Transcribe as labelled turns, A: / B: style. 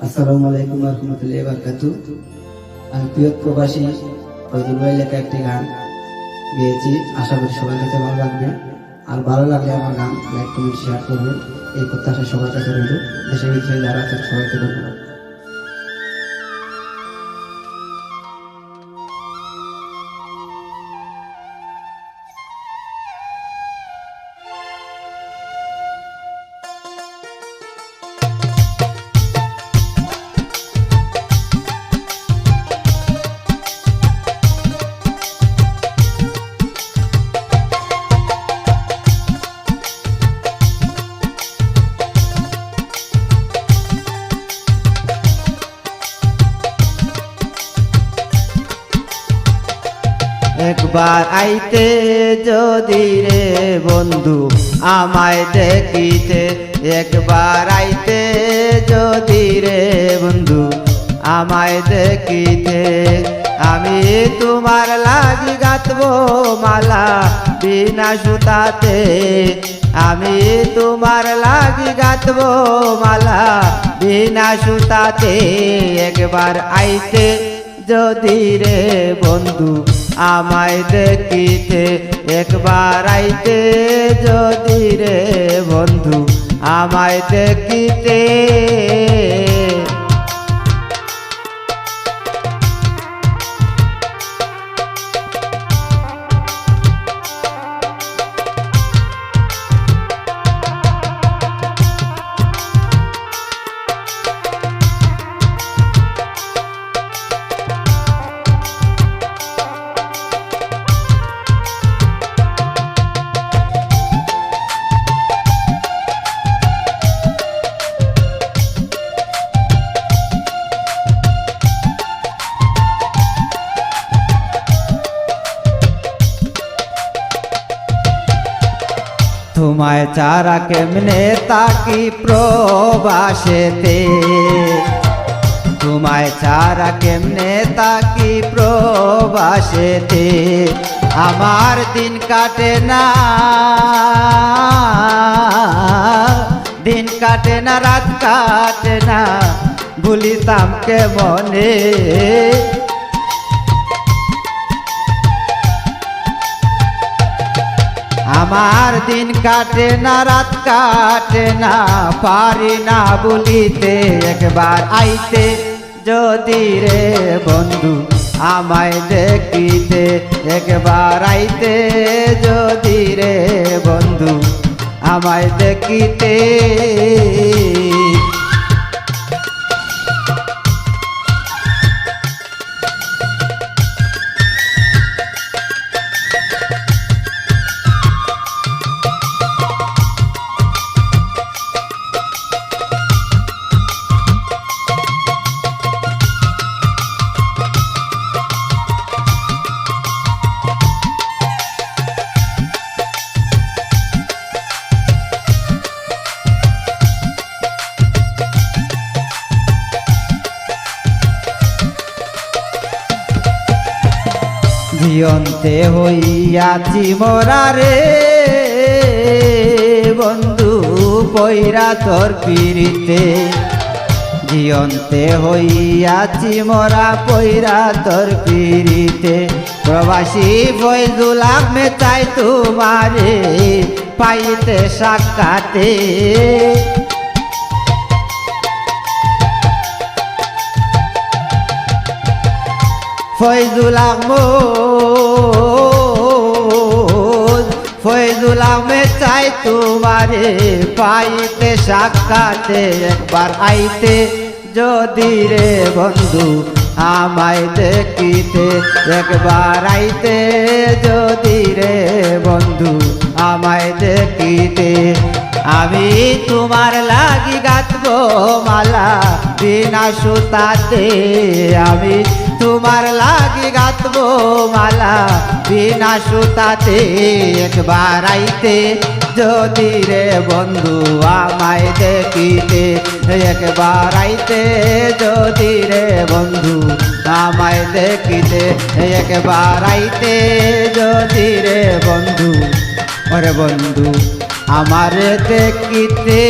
A: আসসালামু আলাইকুম ওয়া রাহমাতুল্লাহি ওয়া বারাকাতুহু। আমি প্রিয় প্রবাসী ফয়জুল ভাই লেখা একটি গান গেয়েছি, আশা করি সবার কাছে ভালো লাগবে। আর ভালো লাগলে আমার গান লাইক কমেন্ট শেয়ার করবেন, এই প্রত্যাশা সবার কাছে রইল। দেশে বিদেশে যারা আছেন সবাইকে ধন্যবাদ।
B: একবার আইতে যদি রে বন্ধু আমায় দেখিতে, একবার আইতে যদি রে বন্ধু আমায় দেখিতে, আমি তোমার লাগি গাঁথবো মালা বিনা সুতাতে, আমি তোমার লাগি গাঁথবো মালা বিনা সুতাতে। একবার আইতে যদি রে বন্ধু আমায় দেখিতে, একবার আইতে যদি রে বন্ধু আমায় দেখিতে। তোমায় চারা কেমনে তাকি প্রবাসেতে, তোমায় চারা কেমনে তাকি প্রবাসেতে, আমার দিন কাটে না, দিন কাটে না, রাত কাটে না, ভুলিতাম কেমনে। আমার দিন কাটে না, রাত কাটে না, পারি না বলিতে। একবার আইতে যদি রে বন্ধু আমায় দেখিতে, একবার আইতে যদি রে বন্ধু আমায় দেখিতে। জিয়ন্তে হইয়াছি মোরা রে বন্ধু পইরা তোর পিরিতে, জিয়ন্তে হইয়াছি মোরা পইরা তোর পিরিতে। প্রবাসী ফয়জুল আহমেদ চাই তোমারে পাইতে সাক্ষাতে, ফয়জুল আহমেদ, ফয়জুল আহমেদ চাই তোমারে পাইতে সাক্ষাতে। একবার আইতে যদি রে বন্ধু আমায় দেখিতে, একবার আইতে যদি রে বন্ধু আমায় দেখিতে, আমি তোমার লাগি গাঁথবো মালা বিনা সুতাতে, আমি তোমার লাগি গাঁথবো মালা বিনা সুতাতে। একবার আইতে যদি রে বন্ধু আমায় দেখিতে, একবার আইতে যদি রে বন্ধু আমায় দেখিতে, একবার আইতে যদি রে বন্ধু, ওরে বন্ধু আমারে দেখিতে।